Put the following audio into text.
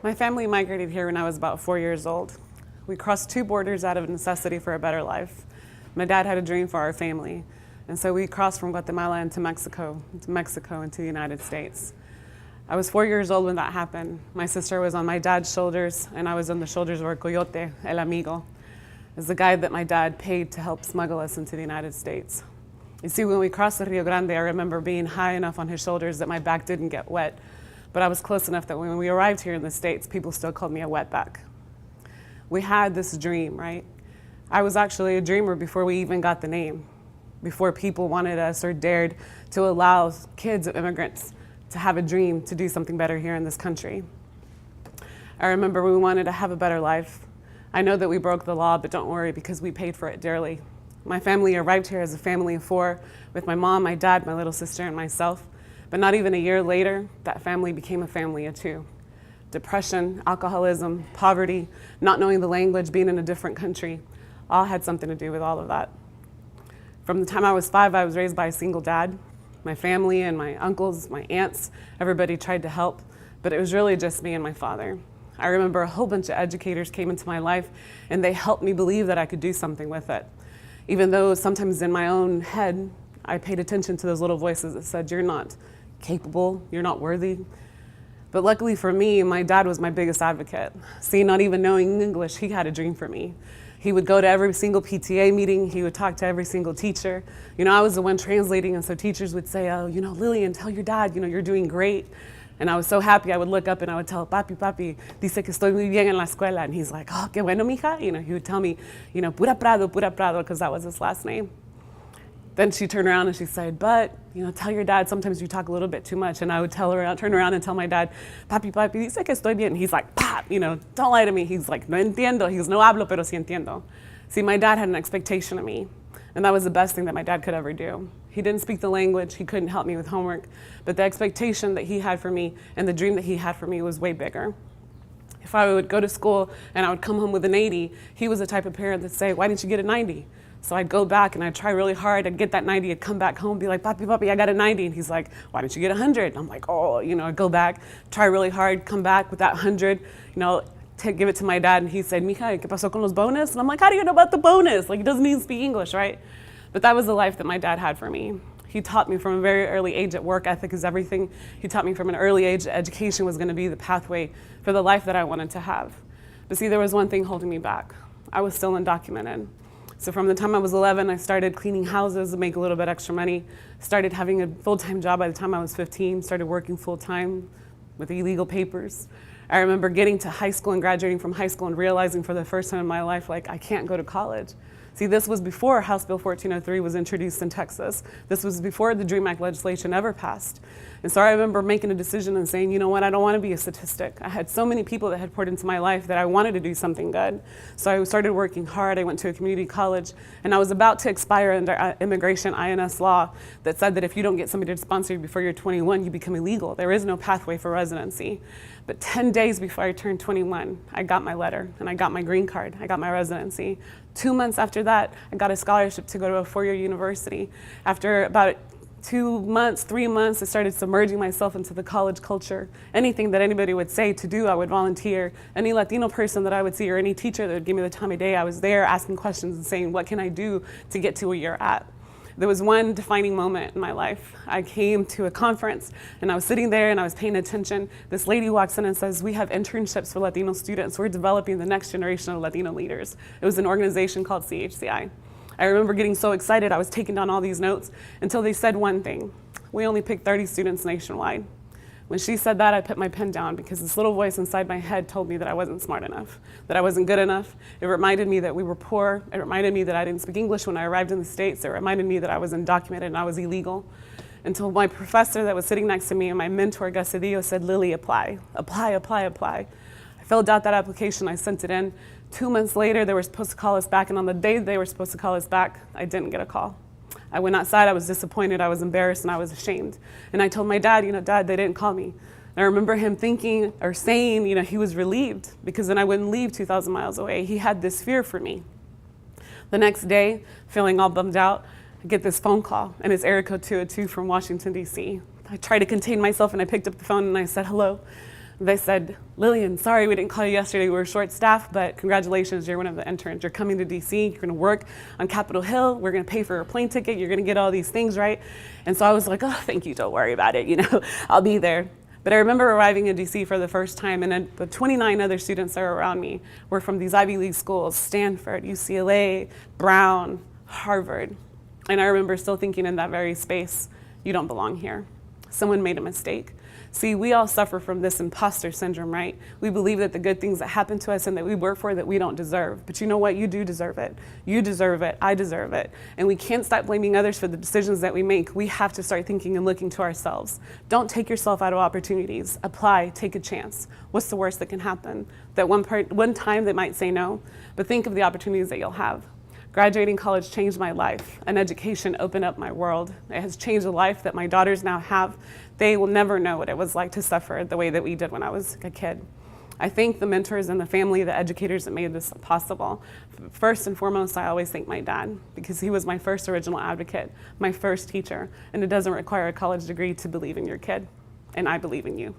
My family migrated here when I was about 4 years old. We crossed two borders out of necessity for a better life. My dad had a dream for our family, and so we crossed from Guatemala into Mexico, into the United States. I was 4 years old when that happened. My sister was on my dad's shoulders, and I was on the shoulders of our coyote, el amigo. Is the guy that my dad paid to help smuggle us into the United States. You see, when we crossed the Rio Grande, I remember being high enough on his shoulders that my back didn't get wet, but I was close enough that when we arrived here in the States, people still called me a wetback. We had this dream, right? I was actually a dreamer before we even got the name, before people wanted us or dared to allow kids of immigrants to have a dream to do something better here in this country. I remember we wanted to have a better life. I know that we broke the law, but don't worry, because we paid for it dearly. My family arrived here as a family of four, with my mom, my dad, my little sister, and myself. But not even a year later, that family became a family of two. Depression, alcoholism, poverty, not knowing the language, being in a different country, all had something to do with all of that. From the time I was 5, I was raised by a single dad. My family and my uncles, my aunts, everybody tried to help, but it was really just me and my father. I remember a whole bunch of educators came into my life, and they helped me believe that I could do something with it. Even though sometimes in my own head, I paid attention to those little voices that said, you're not capable, you're not worthy. But luckily for me, my dad was my biggest advocate. See, not even knowing English, he had a dream for me. He would go to every single PTA meeting. He would talk to every single teacher. You know, I was the one translating, and so teachers would say, oh, you know, Lilyan, tell your dad, you know, you're doing great. And I was so happy. I would look up and I would tell, papi, dice que estoy muy bien en la escuela. And he's like, oh, qué bueno, mija. You know, he would tell me, you know, pura Prado, because that was his last name. Then she turned around and she said, but, you know, tell your dad sometimes you talk a little bit too much. And I would turn around and tell my dad, papi, dice que estoy bien. And he's like, pop, you know, don't lie to me. He's like, no entiendo. He goes, no hablo, pero sí entiendo. See, my dad had an expectation of me. And that was the best thing that my dad could ever do. He didn't speak the language. He couldn't help me with homework. But the expectation that he had for me and the dream that he had for me was way bigger. If I would go to school and I would come home with an 80, he was the type of parent that'd say, why didn't you get a 90? So I'd go back and I'd try really hard. I'd get that 90. I'd come back home, be like, papi, I got a 90. And he's like, why didn't you get 100? And I'm like, oh, you know, I'd go back, try really hard, come back with that 100, you know, give it to my dad. And he said, mija, ¿qué pasó con los bonus? And I'm like, how do you know about the bonus? Like, he doesn't even speak English, right? But that was the life that my dad had for me. He taught me from a very early age that work ethic is everything. He taught me from an early age that education was going to be the pathway for the life that I wanted to have. But see, there was one thing holding me back. I was still undocumented. So from the time I was 11, I started cleaning houses to make a little bit extra money, started having a full-time job by the time I was 15, started working full-time with illegal papers. I remember getting to high school and graduating from high school and realizing for the first time in my life, like, I can't go to college. See, this was before House Bill 1403 was introduced in Texas. This was before the DREAM Act legislation ever passed. And so I remember making a decision and saying, you know what, I don't want to be a statistic. I had so many people that had poured into my life that I wanted to do something good. So I started working hard. I went to a community college, and I was about to expire under immigration INS law that said that if you don't get somebody to sponsor you before you're 21, you become illegal. There is no pathway for residency. But 10 days before I turned 21, I got my letter, and I got my green card. I got my residency. 2 months after that, I got a scholarship to go to a 4-year university. After about 2 months, 3 months, I started submerging myself into the college culture. Anything that anybody would say to do, I would volunteer. Any Latino person that I would see or any teacher that would give me the time of day, I was there asking questions and saying, what can I do to get to where you're at? There was one defining moment in my life. I came to a conference and I was sitting there and I was paying attention. This lady walks in and says, we have internships for Latino students. We're developing the next generation of Latino leaders. It was an organization called CHCI. I remember getting so excited. I was taking down all these notes until they said one thing. We only pick 30 students nationwide. When she said that, I put my pen down because this little voice inside my head told me that I wasn't smart enough, that I wasn't good enough. It reminded me that we were poor. It reminded me that I didn't speak English when I arrived in the States. It reminded me that I was undocumented and I was illegal. Until my professor that was sitting next to me and my mentor, Gus Cedillo, said, Lily, apply. I filled out that application. I sent it in. 2 months later, they were supposed to call us back. And on the day they were supposed to call us back, I didn't get a call. I went outside, I was disappointed, I was embarrassed, and I was ashamed. And I told my dad, you know, Dad, they didn't call me. And I remember him thinking or saying, you know, he was relieved because then I wouldn't leave 2,000 miles away. He had this fear for me. The next day, feeling all bummed out, I get this phone call, and it's area code 202 from Washington, D.C. I tried to contain myself, and I picked up the phone, and I said, hello. They said, Lilyan, sorry we didn't call you yesterday, we were short-staffed, but congratulations, you're one of the interns. You're coming to DC, you're gonna work on Capitol Hill, we're gonna pay for your plane ticket, you're gonna get all these things, right? And so I was like, oh, thank you, don't worry about it, I'll be there. But I remember arriving in DC for the first time, and then the 29 other students that were around me were from these Ivy League schools, Stanford, UCLA, Brown, Harvard. And I remember still thinking in that very space, you don't belong here. Someone made a mistake. See, we all suffer from this imposter syndrome, right? We believe that the good things that happen to us and that we work for that we don't deserve. But you know what? You do deserve it. You deserve it. I deserve it. And we can't stop blaming others for the decisions that we make. We have to start thinking and looking to ourselves. Don't take yourself out of opportunities. Apply. Take a chance. What's the worst that can happen? That one time they might say no, but think of the opportunities that you'll have. Graduating college changed my life. An education opened up my world. It has changed the life that my daughters now have. They will never know what it was like to suffer the way that we did when I was a kid. I thank the mentors and the family, the educators that made this possible. First and foremost, I always thank my dad because he was my first original advocate, my first teacher, and it doesn't require a college degree to believe in your kid, and I believe in you.